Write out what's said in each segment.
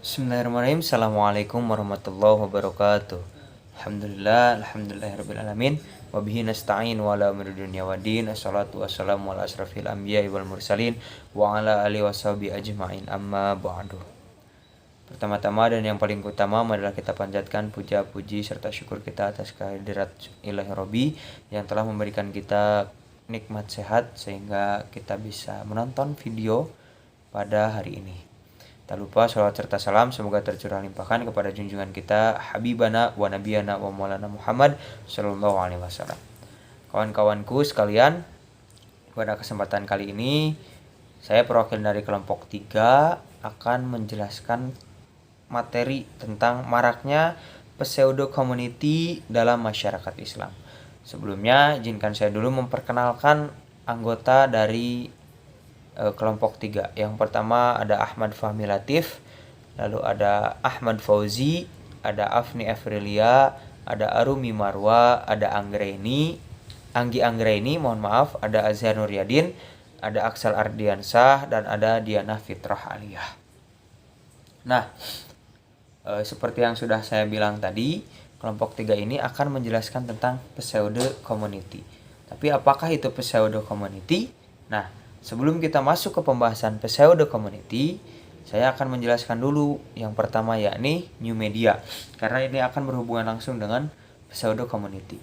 Bismillahirrahmanirrahim. Assalamualaikum warahmatullahi wabarakatuh. Alhamdulillahirrabbilalamin. Wabihi nasta'in wa ala umuri dunya waddin. Assalatu wassalamu ala asrafil anbiya'i wal mursalin wa ala alihi washabihi ajma'in, amma ba'du. Pertama-tama dan yang paling utama adalah kita panjatkan puja puji serta syukur kita atas kehadirat Ilahi Robbi yang telah memberikan kita nikmat sehat sehingga kita bisa menonton video pada hari ini. Tak lupa sholawat serta salam semoga tercurah limpahkan kepada junjungan kita Habibana wa Nabiyana wa Maulana Muhammad Sallallahu Alaihi Wasallam. Kawan-kawanku sekalian, pada kesempatan kali ini saya perwakilan dari kelompok 3 akan menjelaskan materi tentang maraknya pseudo community dalam masyarakat Islam. Sebelumnya izinkan saya dulu memperkenalkan anggota dari kelompok 3. Yang pertama ada Ahmad Fahmi Latif, lalu ada Ahmad Fauzi, ada Afni Afrilia, ada Arumi Marwa, ada Anggi Anggraini, mohon maaf, ada Azhar Nuryadin, ada Aksal Ardiansah, dan ada Diana Fitrah Aliyah. Nah, seperti yang sudah saya bilang tadi, kelompok 3 ini akan menjelaskan tentang pseudo community. Tapi apakah itu pseudo community? Nah, sebelum kita masuk ke pembahasan pseudo community, saya akan menjelaskan dulu yang pertama yakni new media, karena ini akan berhubungan langsung dengan pseudo community.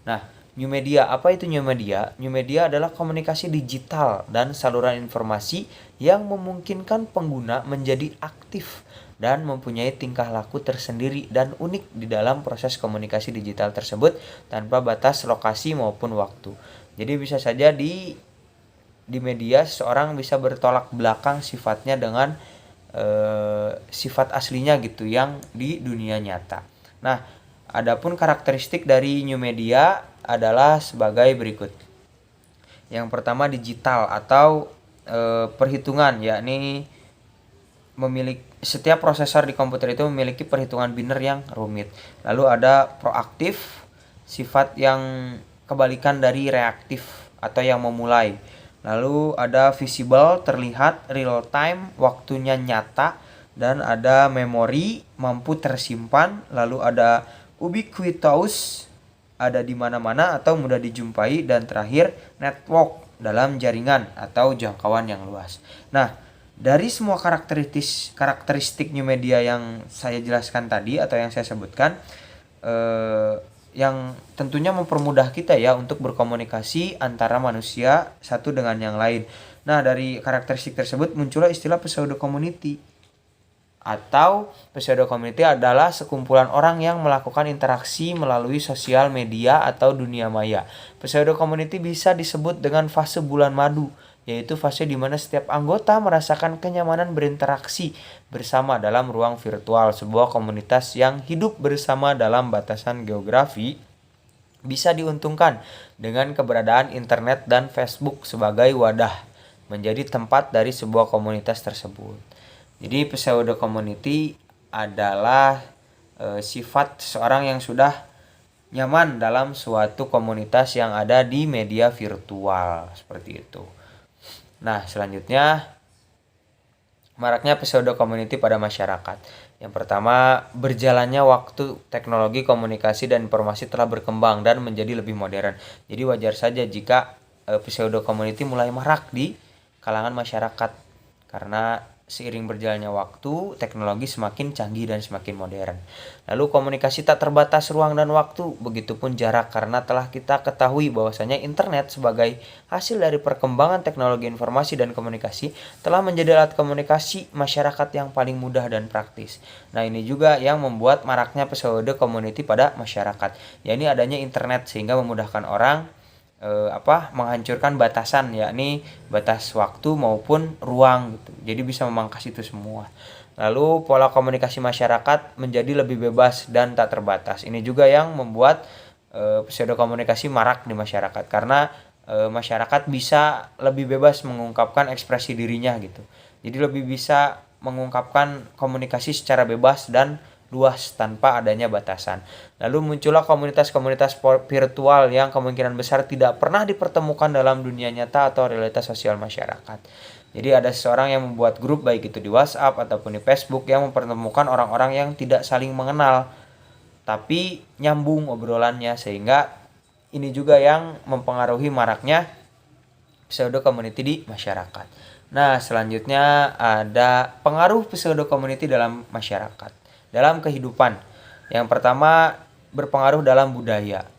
Nah, new media, apa itu new media? New media adalah komunikasi digital dan saluran informasi yang memungkinkan pengguna menjadi aktif dan mempunyai tingkah laku tersendiri dan unik di dalam proses komunikasi digital tersebut tanpa batas lokasi maupun waktu. Jadi bisa saja di media seseorang bisa bertolak belakang sifatnya dengan sifat aslinya gitu yang di dunia nyata. Nah, adapun karakteristik dari new media adalah sebagai berikut. Yang pertama digital atau perhitungan, yakni setiap prosesor di komputer itu memiliki perhitungan biner yang rumit. Lalu ada proaktif, sifat yang kebalikan dari reaktif atau yang memulai. Lalu ada visible, terlihat, real time, waktunya nyata, dan ada memory, mampu tersimpan. Lalu ada ubiquitous, ada di mana-mana atau mudah dijumpai, dan terakhir network, dalam jaringan atau jangkauan yang luas. Nah, dari semua karakteristik new media yang saya jelaskan tadi atau yang saya sebutkan, yang tentunya mempermudah kita ya untuk berkomunikasi antara manusia satu dengan yang lain. Nah, dari karakteristik tersebut muncullah istilah pseudo community. Atau pseudo community adalah sekumpulan orang yang melakukan interaksi melalui sosial media atau dunia maya. Pseudo community bisa disebut dengan fase bulan madu, yaitu fase di mana setiap anggota merasakan kenyamanan berinteraksi bersama dalam ruang virtual. Sebuah komunitas yang hidup bersama dalam batasan geografi bisa diuntungkan dengan keberadaan internet dan Facebook sebagai wadah menjadi tempat dari sebuah komunitas tersebut. Jadi pseudo community adalah sifat seseorang yang sudah nyaman dalam suatu komunitas yang ada di media virtual, seperti itu. Nah, selanjutnya maraknya pseudo community pada masyarakat. Yang pertama, berjalannya waktu, teknologi komunikasi dan informasi telah berkembang dan menjadi lebih modern. Jadi wajar saja jika pseudo community mulai marak di kalangan masyarakat, karena seiring berjalannya waktu, teknologi semakin canggih dan semakin modern. Lalu komunikasi tak terbatas ruang dan waktu, begitupun jarak, karena telah kita ketahui bahwasanya internet sebagai hasil dari perkembangan teknologi informasi dan komunikasi telah menjadi alat komunikasi masyarakat yang paling mudah dan praktis. Nah, ini juga yang membuat maraknya pseudo community pada masyarakat, yakni adanya internet sehingga memudahkan orang menghancurkan batasan, yakni batas waktu maupun ruang gitu. Jadi bisa memangkas itu semua. Lalu pola komunikasi masyarakat menjadi lebih bebas dan tak terbatas. Ini juga yang membuat pseudo komunikasi marak di masyarakat, karena masyarakat bisa lebih bebas mengungkapkan ekspresi dirinya gitu. Jadi lebih bisa mengungkapkan komunikasi secara bebas dan luas tanpa adanya batasan. Lalu muncullah komunitas-komunitas virtual yang kemungkinan besar tidak pernah dipertemukan dalam dunia nyata atau realitas sosial masyarakat. Jadi ada seseorang yang membuat grup baik itu di WhatsApp ataupun di Facebook yang mempertemukan orang-orang yang tidak saling mengenal tapi nyambung obrolannya, sehingga ini juga yang mempengaruhi maraknya pseudo community di masyarakat. Nah, selanjutnya ada pengaruh pseudo community dalam masyarakat, dalam kehidupan. Yang pertama, berpengaruh dalam budaya.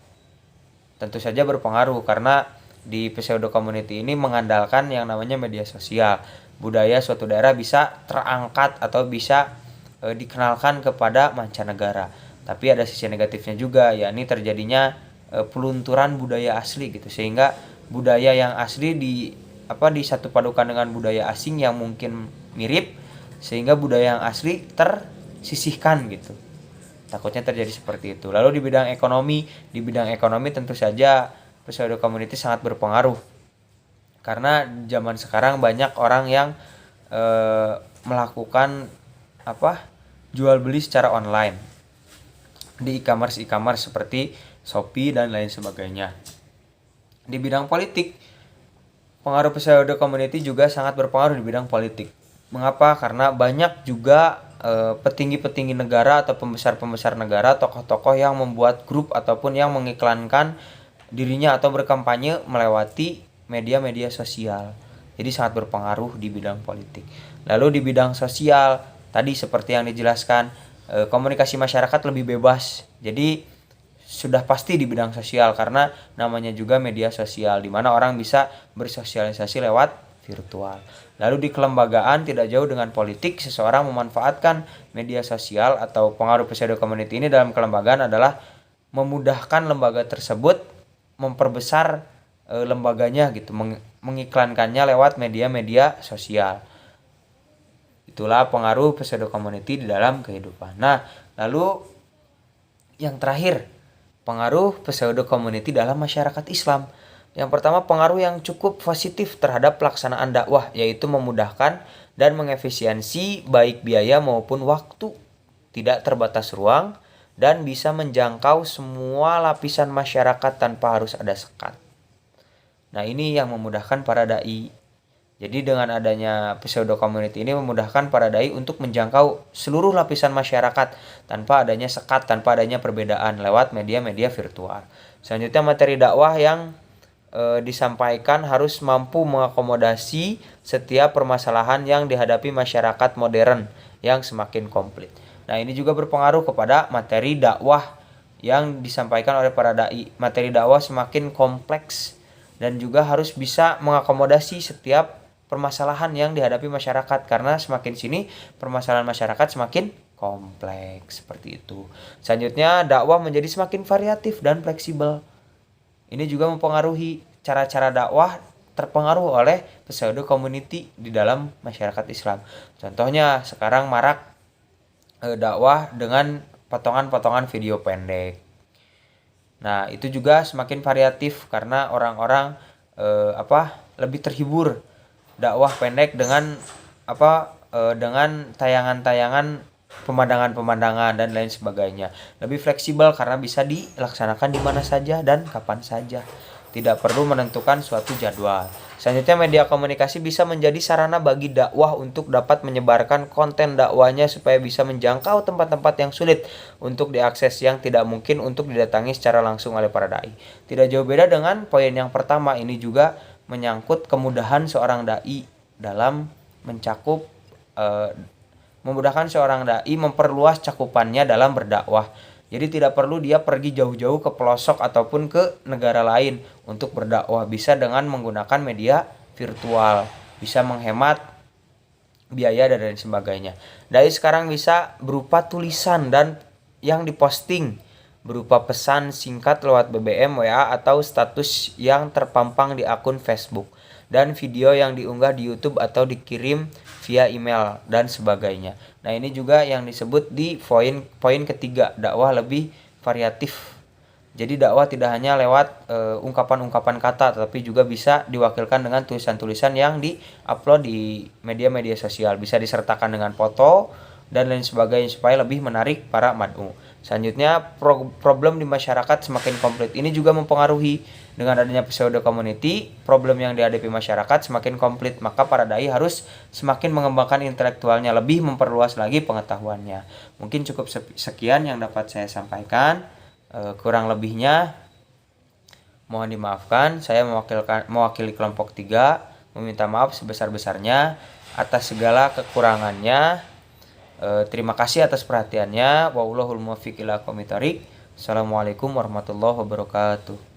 Tentu saja berpengaruh karena di pseudo community ini mengandalkan yang namanya media sosial. Budaya suatu daerah bisa terangkat atau bisa dikenalkan kepada mancanegara. Tapi ada sisi negatifnya juga, yakni terjadinya pelunturan budaya asli gitu, sehingga budaya yang asli disatu padukan dengan budaya asing yang mungkin mirip, sehingga budaya yang asli tersisihkan gitu. Takutnya terjadi seperti itu. Lalu di bidang ekonomi tentu saja pseudo community sangat berpengaruh. Karena zaman sekarang banyak orang yang melakukan jual beli secara online di e-commerce seperti Shopee dan lain sebagainya. Di bidang politik, pengaruh pseudo community juga sangat berpengaruh di bidang politik. Mengapa? Karena banyak juga petinggi-petinggi negara atau pembesar-pembesar negara, tokoh-tokoh yang membuat grup ataupun yang mengiklankan dirinya atau berkampanye melewati media-media sosial. Jadi sangat berpengaruh di bidang politik. Lalu di bidang sosial, tadi seperti yang dijelaskan, komunikasi masyarakat lebih bebas. Jadi sudah pasti di bidang sosial karena namanya juga media sosial di mana orang bisa bersosialisasi lewat virtual. Lalu di kelembagaan, tidak jauh dengan politik, seseorang memanfaatkan media sosial atau pengaruh pseudo community ini dalam kelembagaan adalah memudahkan lembaga tersebut memperbesar lembaganya gitu, mengiklankannya lewat media-media sosial. Itulah pengaruh pseudo community di dalam kehidupan. Nah, lalu yang terakhir, pengaruh pseudo community dalam masyarakat Islam. Yang pertama, pengaruh yang cukup positif terhadap pelaksanaan dakwah, yaitu memudahkan dan mengefisiensi baik biaya maupun waktu, tidak terbatas ruang, dan bisa menjangkau semua lapisan masyarakat tanpa harus ada sekat. Nah, ini yang memudahkan para dai. Jadi dengan adanya pseudo community ini memudahkan para dai untuk menjangkau seluruh lapisan masyarakat tanpa adanya sekat, tanpa adanya perbedaan lewat media-media virtual. Selanjutnya, materi dakwah yang disampaikan harus mampu mengakomodasi setiap permasalahan yang dihadapi masyarakat modern yang semakin komplit. Nah, ini juga berpengaruh kepada materi dakwah yang disampaikan oleh para dai. Materi dakwah semakin kompleks dan juga harus bisa mengakomodasi setiap permasalahan yang dihadapi masyarakat, karena semakin sini permasalahan masyarakat semakin kompleks seperti itu. Selanjutnya, dakwah menjadi semakin variatif dan fleksibel. Ini juga mempengaruhi cara-cara dakwah terpengaruh oleh pseudo community di dalam masyarakat Islam. Contohnya sekarang marak dakwah dengan potongan-potongan video pendek. Nah, itu juga semakin variatif karena orang-orang lebih terhibur dakwah pendek dengan dengan tayangan-tayangan pemandangan-pemandangan dan lain sebagainya. Lebih fleksibel karena bisa dilaksanakan di mana saja dan kapan saja. Tidak perlu menentukan suatu jadwal. Selanjutnya, media komunikasi bisa menjadi sarana bagi dakwah untuk dapat menyebarkan konten dakwahnya supaya bisa menjangkau tempat-tempat yang sulit untuk diakses, yang tidak mungkin untuk didatangi secara langsung oleh para dai. Tidak jauh beda dengan poin yang pertama, ini juga menyangkut kemudahan seorang dai dalam mencakup memudahkan seorang dai memperluas cakupannya dalam berdakwah. Jadi tidak perlu dia pergi jauh-jauh ke pelosok ataupun ke negara lain untuk berdakwah. Bisa dengan menggunakan media virtual, bisa menghemat biaya dan lain sebagainya. Dai sekarang bisa berupa tulisan dan yang diposting berupa pesan singkat lewat BBM, WA, atau status yang terpampang di akun Facebook, dan video yang diunggah di YouTube atau dikirim via email dan sebagainya. Nah, ini juga yang disebut di poin ketiga, dakwah lebih variatif. Jadi dakwah tidak hanya lewat ungkapan-ungkapan kata, tapi juga bisa diwakilkan dengan tulisan-tulisan yang di-upload di media-media sosial. Bisa disertakan dengan foto, dan lain sebagainya supaya lebih menarik para mad'u. Selanjutnya, problem di masyarakat semakin komplit. Ini juga mempengaruhi. Dengan adanya pseudo community, problem yang dihadapi masyarakat semakin komplit, maka para dai harus semakin mengembangkan intelektualnya, lebih memperluas lagi pengetahuannya. Mungkin cukup sekian yang dapat saya sampaikan. Kurang lebihnya mohon dimaafkan. Saya mewakili kelompok 3 meminta maaf sebesar-besarnya atas segala kekurangannya. Terima kasih atas perhatiannya. Wallahul muwaffiq ila aqwamit thoriq. Assalamualaikum warahmatullahi wabarakatuh.